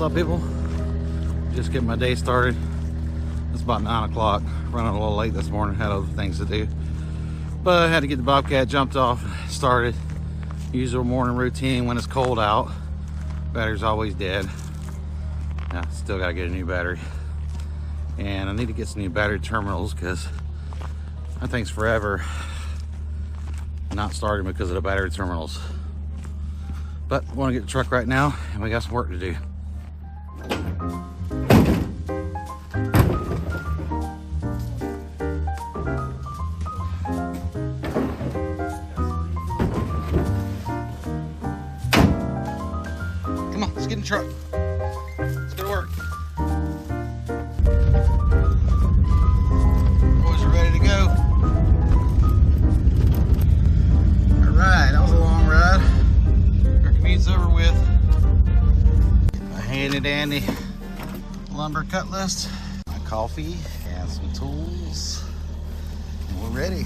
up, people? Just getting my day started. It's about 9 o'clock. Running a little late this morning, had other things to do. But I had to get the Bobcat jumped off, started. Usual morning routine when it's cold out. Battery's always dead. Yeah, still gotta get a new battery. And I need to get some new battery terminals because that thing's forever not starting because of the battery terminals. But I want to get the truck right now, and we got some work to do. Come on, let's get in the truck. Let's go to work. Boys are ready to go. All right, that was a long ride. Commute's over with. Get my handy dandy lumber cut list, my coffee, and some tools, and we're ready.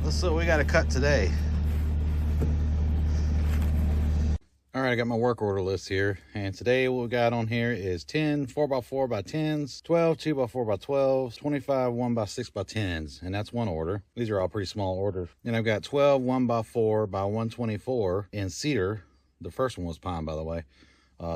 Let's see what we got to cut today. All right, I got my work order list here, and today what we got on here is 10 4x4x10s, 12 2x4x12s, 25 1x6x10s, and that's one order. These are all pretty small orders. And I've got 12 1x4x124 in cedar. The first one was pine, by the way.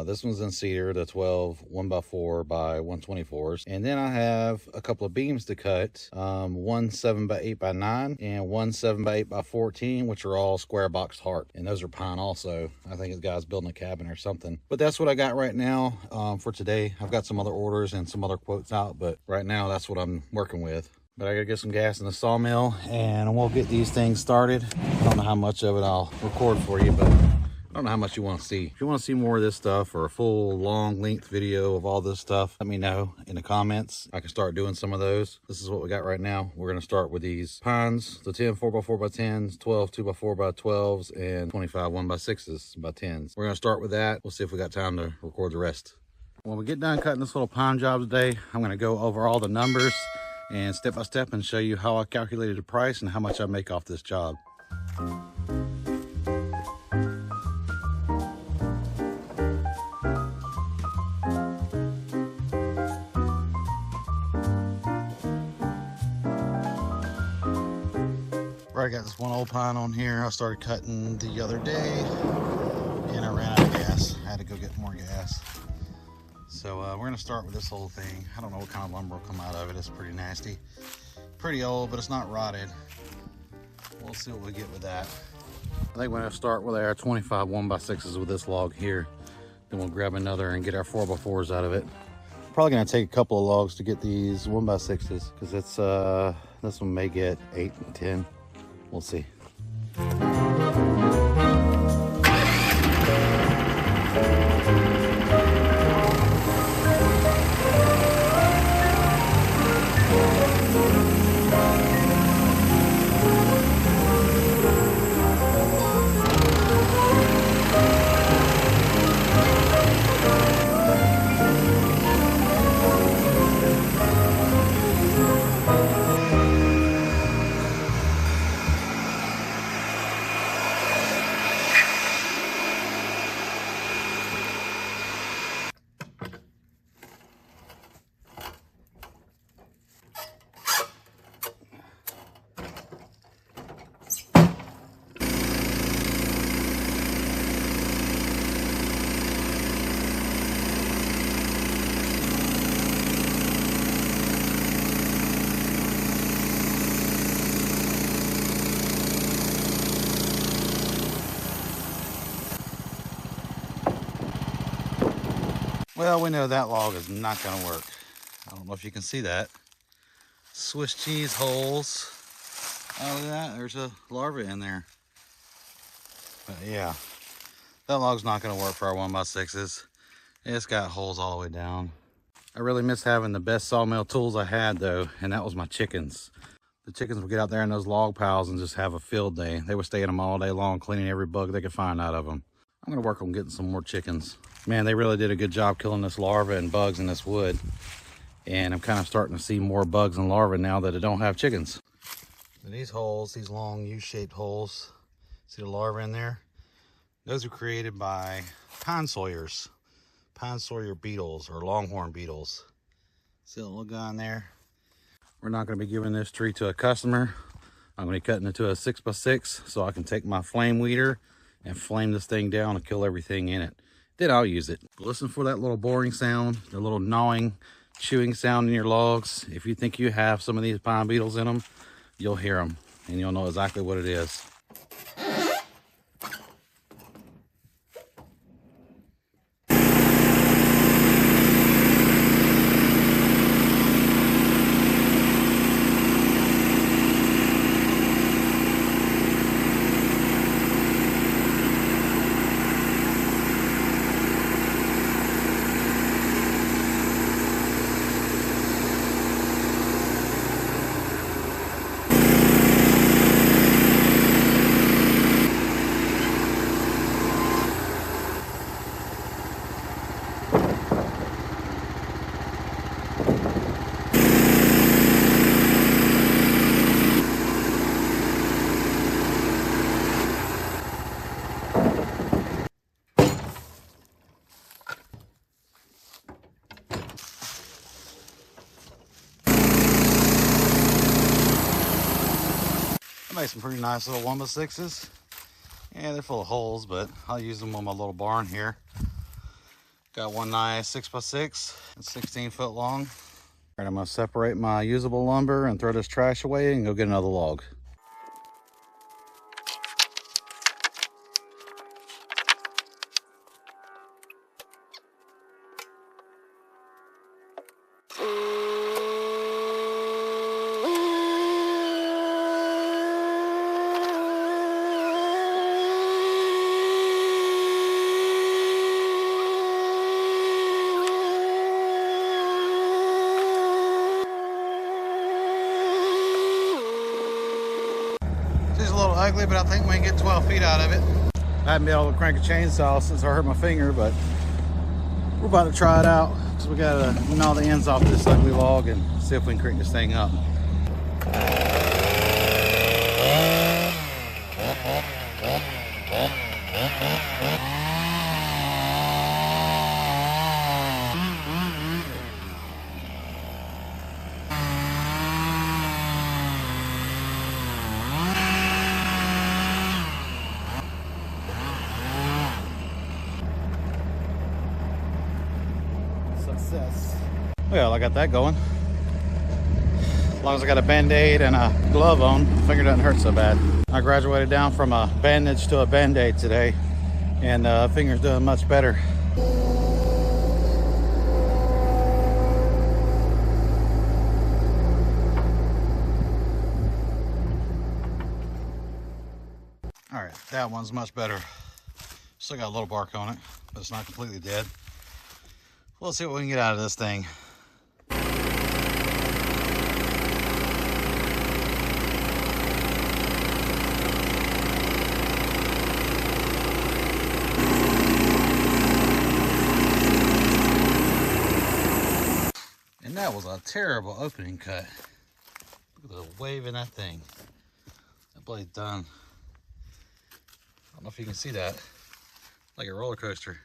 This one's in cedar, the 12 1x4x124s. And then I have a couple of beams to cut, one 7x8x9 and one 7x8x14, which are all square boxed heart. And those are pine also. I think this guy's building a cabin or something. But that's what I got right now for today. I've got some other orders and some other quotes out, but right now that's what I'm working with. But I gotta get some gas in the sawmill and we'll get these things started. I don't know how much of it I'll record for you, but I don't know how much you want to see. If you want to see more of this stuff or a full long length video of all this stuff, let me know in the comments. I can start doing some of those. This is what we got right now. We're going to start with these pines, the 10 4x4x10s, 12 2x4x12s, and 25 1x6s by 10s. We're going to start with that. We'll see if we got time to record the rest. When we get done cutting this little pine job today, I'm going to go over all the numbers and step by step and show you how I calculated the price and how much I make off this job. I got this one old pine on here I started cutting the other day and I ran out of gas. I had to go get more gas. So we're going to start with this whole thing. I don't know what kind of lumber will come out of it. It's pretty nasty. Pretty old, but it's not rotted. We'll see what we get with that. I think we're going to start with our 25 1x6s with this log here. Then we'll grab another and get our 4x4s out of it. Probably going to take a couple of logs to get these 1x6s because it's this one may get 8 and 10. We'll see. Well, we know that log is not going to work. I don't know if you can see that. Swiss cheese holes. Oh, look at that. There's a larva in there. But yeah, that log's not going to work for our 1x6s. It's got holes all the way down. I really miss having the best sawmill tools I had, though, and that was my chickens. The chickens would get out there in those log piles and just have a field day. They would stay in them all day long, cleaning every bug they could find out of them. I'm going to work on getting some more chickens. Man, they really did a good job killing this larva and bugs in this wood. And I'm kind of starting to see more bugs and larvae now that I don't have chickens. And these holes, these long U-shaped holes, See the larvae in there? Those are created by pine sawyers, pine sawyer beetles or longhorn beetles. See the little guy in there? We're not going to be giving this tree to a customer. I'm going to be cutting it to a 6x6 so I can take my flame weeder and flame this thing down and kill everything in it. Then I'll use it. Listen for that little boring sound, the little gnawing, chewing sound in your logs. If you think you have some of these pine beetles in them, you'll hear them and you'll know exactly what it is. I made some pretty nice little 1x6s. Yeah, they're full of holes, but I'll use them on my little barn here. Got one nice 6x6, 16 foot long. All right, I'm gonna separate my usable lumber and throw this trash away and go get another log. She's a little ugly, but I think we can get 12 feet out of it. I haven't been able to crank a chainsaw since I hurt my finger, but we're about to try it out because we gotta gnaw the ends off this ugly log and see if we can crank this thing up. Success. Well, I got that going. As long as I got a band-aid and a glove on, the finger doesn't hurt so bad. I graduated down from a bandage to a band-aid today, and finger's doing much better. All right, that one's much better. Still got a little bark on it, but it's not completely dead. We'll see what we can get out of this thing. And that was a terrible opening cut. Look at the wave in that thing. That blade's done. I don't know if you can see that. Like a roller coaster.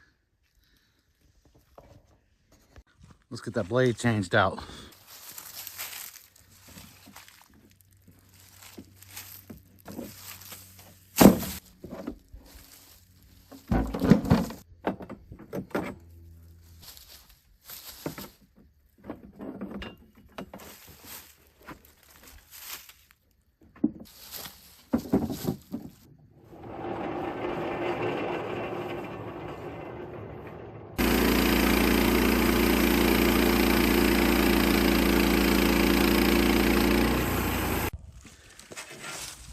Let's get that blade changed out.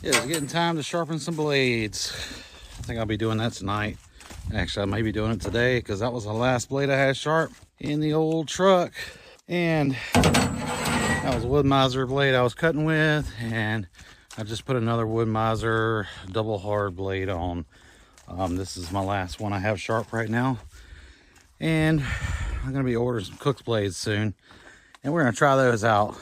Yeah, it's getting time to sharpen some blades. I think I'll be doing that tonight. Actually, I may be doing it today because that was the last blade I had sharp in the old truck. And that was a wood miser blade I was cutting with. And I just put another wood miser double hard blade on. This is my last one I have sharp right now. And I'm going to be ordering some Cook's blades soon. And we're going to try those out.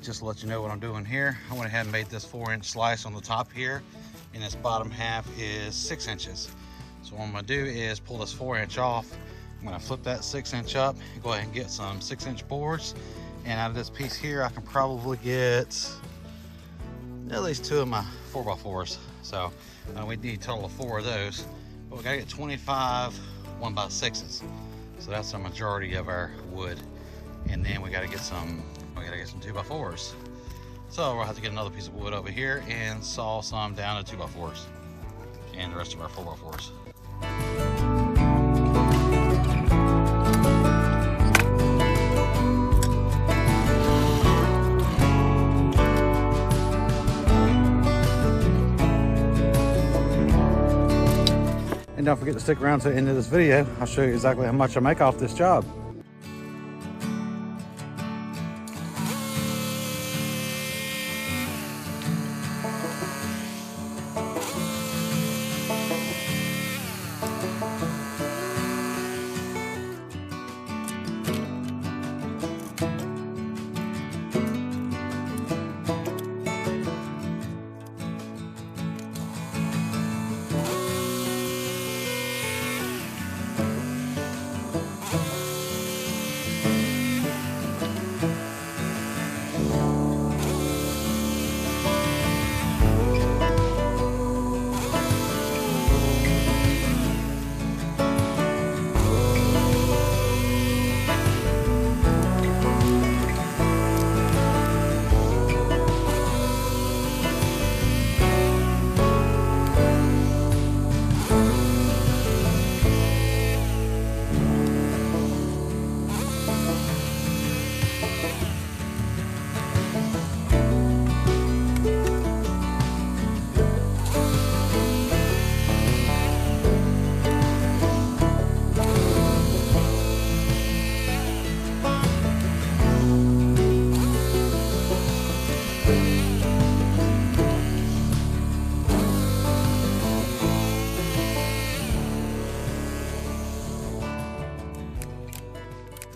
just to let you know what I'm doing here, I went ahead and made this 4-inch slice on the top here, and this bottom half is 6 inches. So what I'm gonna do is pull this 4-inch off. I'm gonna flip that 6-inch up and go ahead and get some 6-inch boards. And out of this piece here, I can probably get at least 2 of my 4x4s. So we need a total of 4 of those. But we gotta get 25 1x6s. So that's the majority of our wood. And then we gotta get some 2x4s. So we'll have to get another piece of wood over here and saw some down to 2x4s and the rest of our 4x4s. And don't forget to stick around to the end of this video. I'll show you exactly how much I make off this job.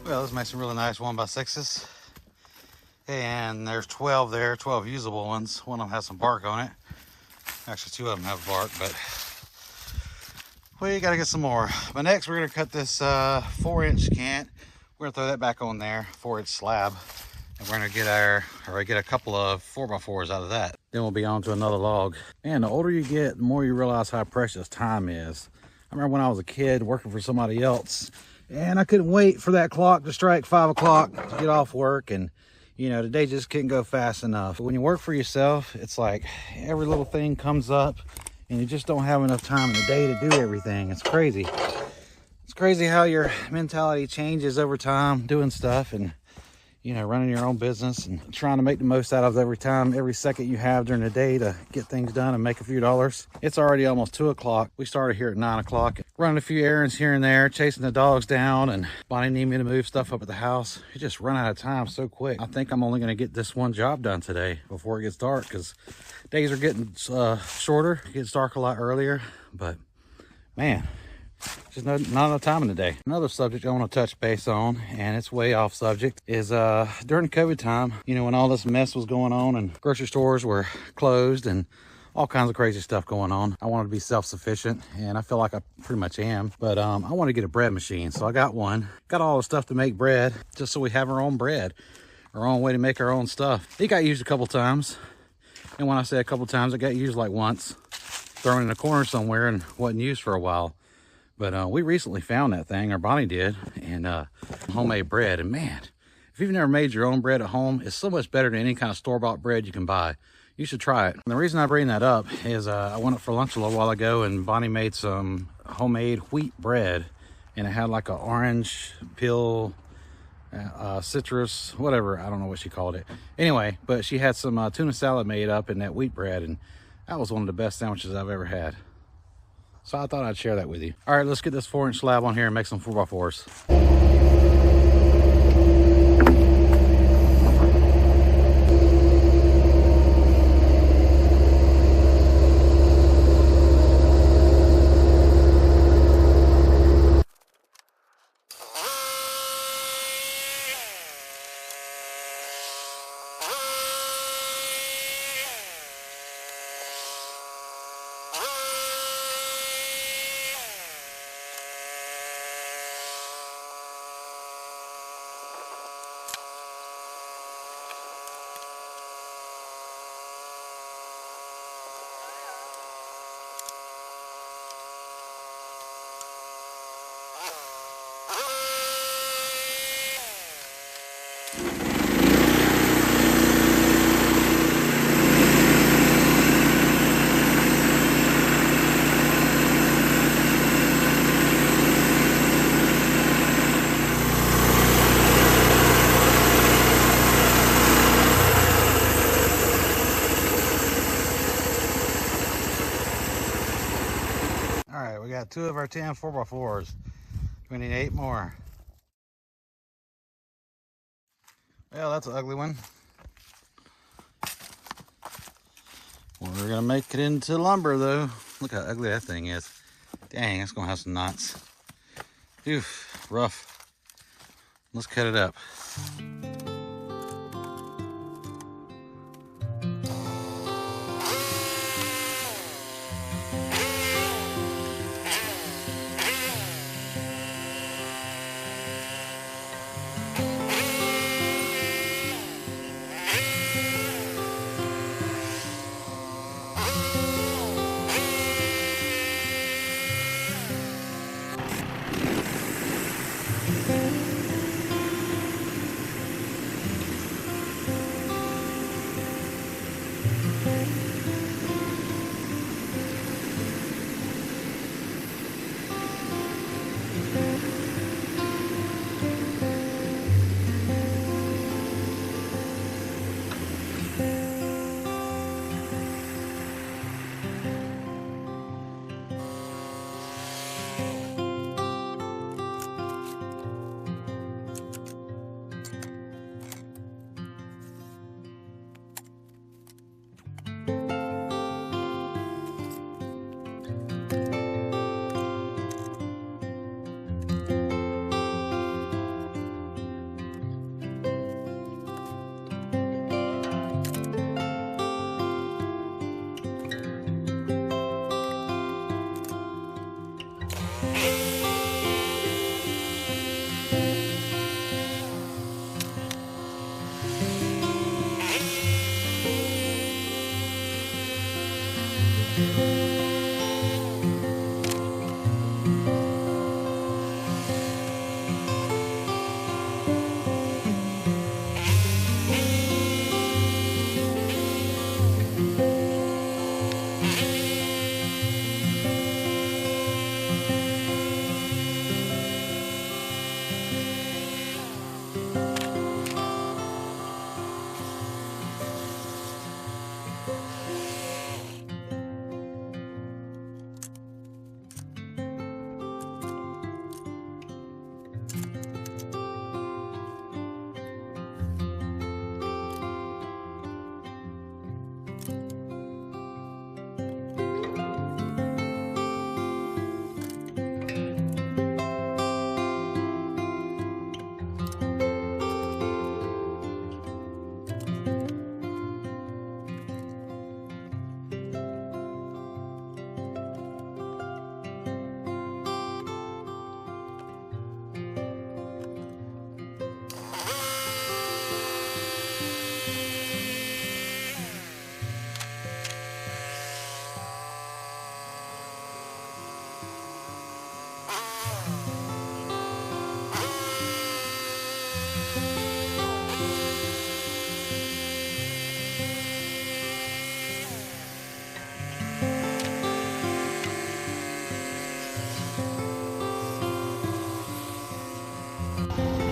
Well, this makes some really nice 1x6s. And there's 12 there, 12 usable ones. One of them has some bark on it. Actually, 2 of them have bark, but we gotta get some more. But next, we're gonna cut this 4-inch cant. We're gonna throw that back on there, 4-inch slab. And we're gonna get a couple of 4x4s out of that. Then we'll be on to another log. And the older you get, the more you realize how precious time is. I remember when I was a kid working for somebody else, and I couldn't wait for that clock to strike 5 o'clock to get off work. And you know, the day just couldn't go fast enough. But when you work for yourself, it's like every little thing comes up and you just don't have enough time in the day to do everything. It's crazy. It's crazy how your mentality changes over time doing stuff and, you know, running your own business and trying to make the most out of every second you have during the day to get things done and make a few dollars. It's already almost 2 o'clock. We started here at 9 o'clock, running a few errands here and there, chasing the dogs down, and Bonnie needed me to move stuff up at the house. You just run out of time so quick. I think I'm only going to get this one job done today before it gets dark, because days are getting shorter. It gets dark a lot earlier, but man, just not enough time in the day. Another subject I want to touch base on, and it's way off subject, is during COVID time, you know, when all this mess was going on and grocery stores were closed and all kinds of crazy stuff going on, I wanted to be self-sufficient, and I feel like I pretty much am. But I want to get a bread machine, so I got one. Got all the stuff to make bread, just so we have our own bread, our own way to make our own stuff. It got used a couple times, and when I say a couple times, it got used like once, thrown in a corner somewhere and wasn't used for a while. But we recently found that thing, or Bonnie did, and homemade bread. And man, if you've never made your own bread at home, it's so much better than any kind of store-bought bread you can buy. You should try it. And the reason I bring that up is I went up for lunch a little while ago, and Bonnie made some homemade wheat bread, and it had like an orange peel, citrus, whatever, I don't know what she called it. Anyway, but she had some tuna salad made up in that wheat bread, and that was one of the best sandwiches I've ever had. So I thought I'd share that with you. All right, let's get this 4-inch slab on here and make some 4x4s. All right, we got 2 of our 10 4x4s. We need 8 more. Well, that's an ugly one. We're gonna make it into lumber though. Look how ugly that thing is. Dang, it's gonna have some knots. Phew, rough. Let's cut it up.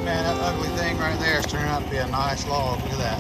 Man, that ugly thing right there is turning out to be a nice log. Look at that.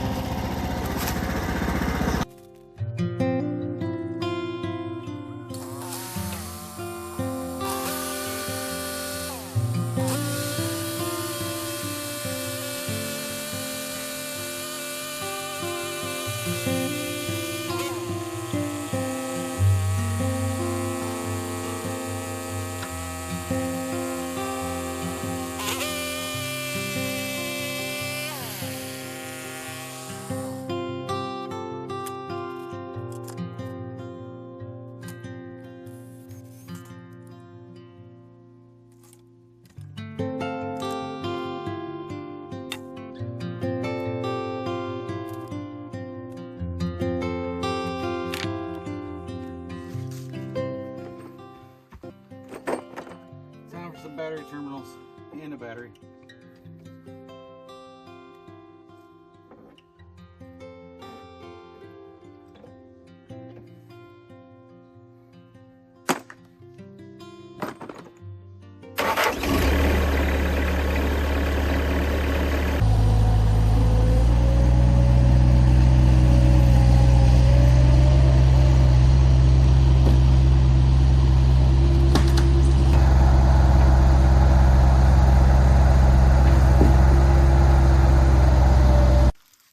and a battery.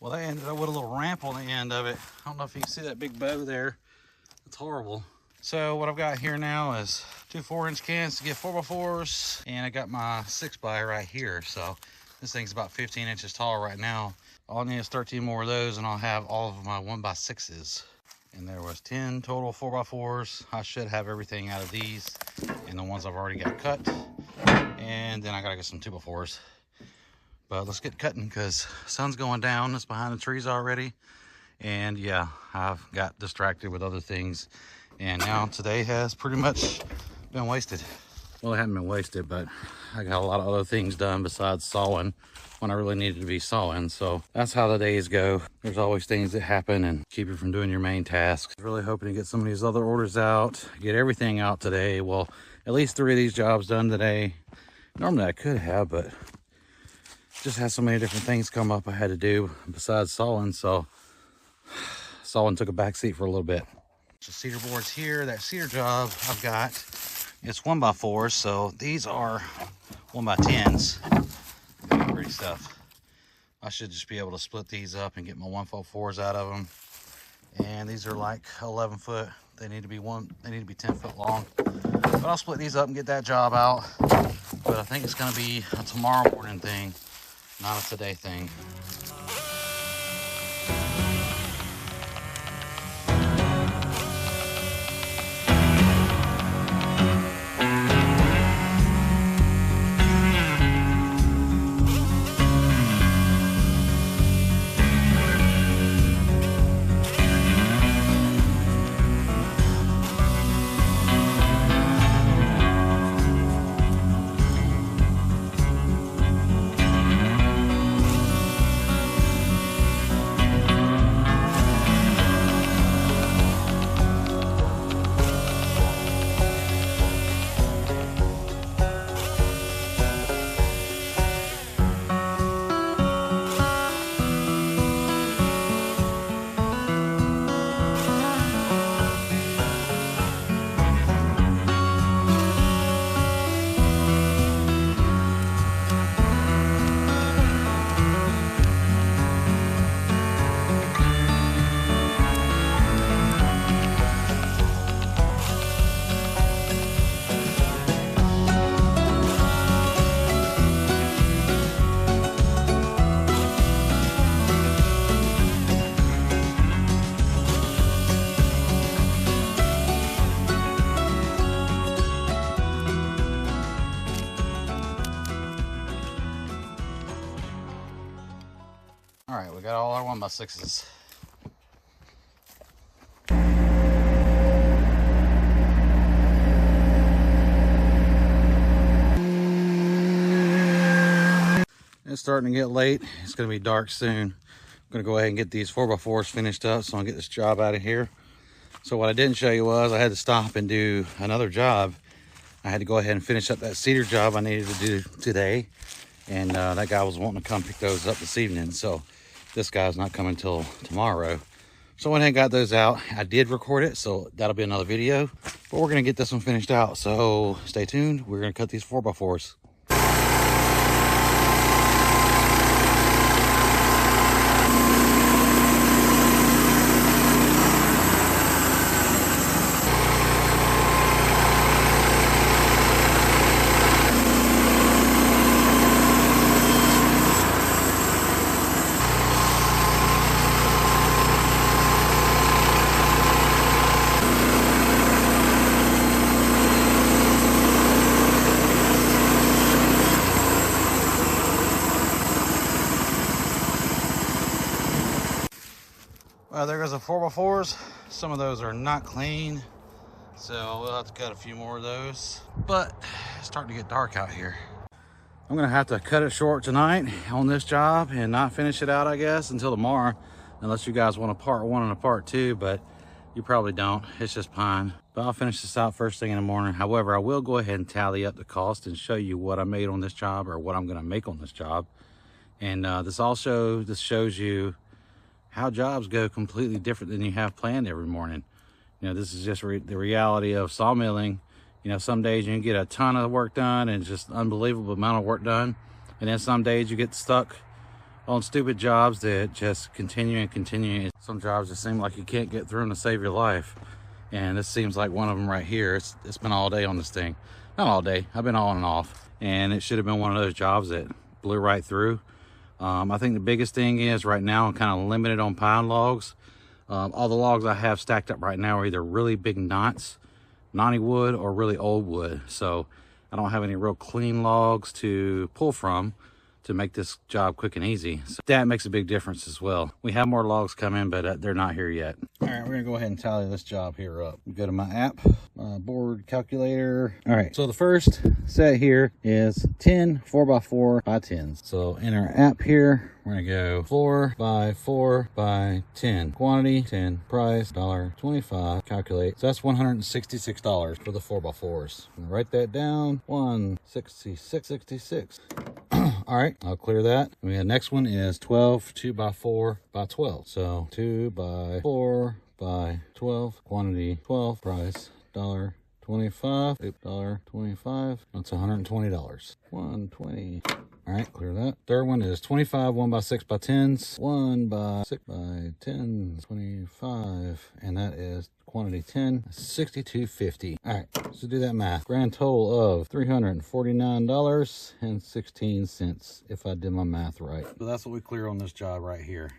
Well, they ended up with a little ramp on the end of it. I don't know if you can see that big bow there. It's horrible. So what I've got here now is two 4-inch cans to get 4x4s, and I got my 6x right here. So this thing's about 15 inches tall right now. All I need is 13 more of those, and I'll have all of my 1x6s. And there was 10 total 4x4s. I should have everything out of these and the ones I've already got cut. And then I gotta get some 2x4s. But let's get cutting because sun's going down. It's behind the trees already. And yeah, I've got distracted with other things. And now today has pretty much been wasted. Well, it hasn't been wasted, but I got a lot of other things done besides sawing when I really needed to be sawing. So that's how the days go. There's always things that happen and keep you from doing your main tasks. Really hoping to get some of these other orders out, get everything out today. Well, at least 3 of these jobs done today. Normally I could have, but just had so many different things come up I had to do besides sawing, so sawing took a back seat for a little bit. So cedar boards here. That cedar job I've got, it's 1x4s, so these are 1x10s. Pretty stuff. I should just be able to split these up and get my 1x4s out of them. And these are like 11 foot. They need to be 10 foot long. But I'll split these up and get that job out. But I think it's gonna be a tomorrow morning thing, not a today thing. All right, we got all our 1x6s. It's starting to get late. It's gonna be dark soon. I'm gonna go ahead and get these 4x4s finished up so I'll get this job out of here. So what I didn't show you was I had to stop and do another job. I had to go ahead and finish up that cedar job I needed to do today. And that guy was wanting to come pick those up this evening. So this guy's not coming till tomorrow. So I went ahead and got those out. I did record it, so that'll be another video. But we're gonna get this one finished out. So stay tuned. We're gonna cut these 4x4s. Well, there goes the 4x4s. Some of those are not clean, so we'll have to cut a few more of those. But it's starting to get dark out here. I'm gonna have to cut it short tonight on this job and not finish it out, I guess, until tomorrow, unless you guys want a part 1 and a part 2, but you probably don't. It's just pine. But I'll finish this out first thing in the morning. However, I will go ahead and tally up the cost and show you what I made on this job, or what I'm gonna make on this job. And this shows you how jobs go completely different than you have planned every morning. You know, this is just the reality of sawmilling. You know, some days you can get a ton of work done and just unbelievable amount of work done. And then some days you get stuck on stupid jobs that just continue and continue. Some jobs just seem like you can't get through them to save your life. And this seems like one of them right here. It's been all day on this thing. Not all day, I've been on and off. And it should have been one of those jobs that blew right through. I think the biggest thing is right now I'm kind of limited on pine logs. All the logs I have stacked up right now are either really big knots, knotty wood, or really old wood. So I don't have any real clean logs to pull from to make this job quick and easy. So that makes a big difference as well. We have more logs coming, but they're not here yet. All right, we're gonna go ahead and tally this job here up. Go to my app, board calculator. All right, so the first set here is 10 4x4 by 10s. So in our app here, we're gonna go 4 by 4 by 10. Quantity, 10. Price, $1.25. Calculate. So that's $166 for the 4x4s. I'm gonna write that down. 166.66. All right, I'll clear that. And the next one is 12 2x4 by 12. So 2 by 4 by 12. Quantity 12. Price $1.25. $1.25. That's $120. $120. All right, clear that. Third one is 25 1 by 6 by 10s. 1 by 6 by 10, 25, and that is quantity 10, $62.50. All right, so do that math. Grand total of $349.16 if I did my math right. So that's what we clear on this job right here.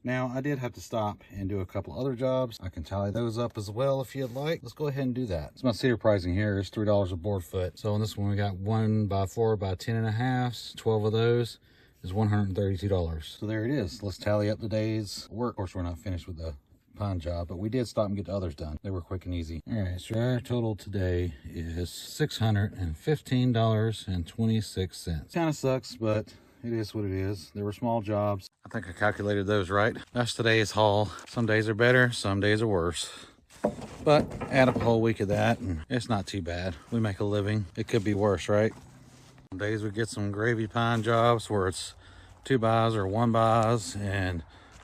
Now, I did have to stop and do a couple other jobs. I can tally those up as well if you'd like. Let's go ahead and do that. So my cedar pricing here is $3 a board foot. So on this one, we got 1 by 4 by 10.5. 12 of those is $132. So there it is. Let's tally up the day's work. Of course, we're not finished with the pine job, but we did stop and get the others done. They were quick and easy. All right, so our total today is $615.26. Kind of sucks, but it is what it is. There were small jobs. I think I calculated those right. That's today's haul. Some days are better, some days are worse. But add up a whole week of that, and it's not too bad. We make a living. It could be worse, right? Some days we get some gravy pine jobs where it's 2 buys or 1 buys and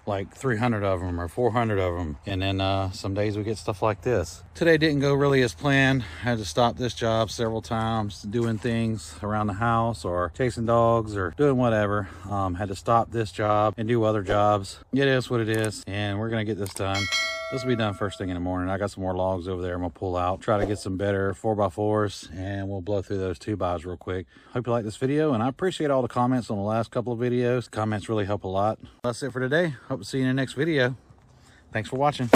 like 300 of them or 400 of them. And then some days we get stuff like this. Today didn't go really as planned. I had to stop this job several times doing things around the house or chasing dogs or doing whatever. Had to stop this job and do other jobs. It is what it is, and we're gonna get this done. This will be done first thing in the morning. I got some more logs over there I'm gonna pull out, try to get some better 4x4s, and we'll blow through those 2 buys real quick. Hope you like this video, and I appreciate all the comments on the last couple of videos. Comments really help a lot. That's it for today. Hope to see you in the next video. Thanks for watching.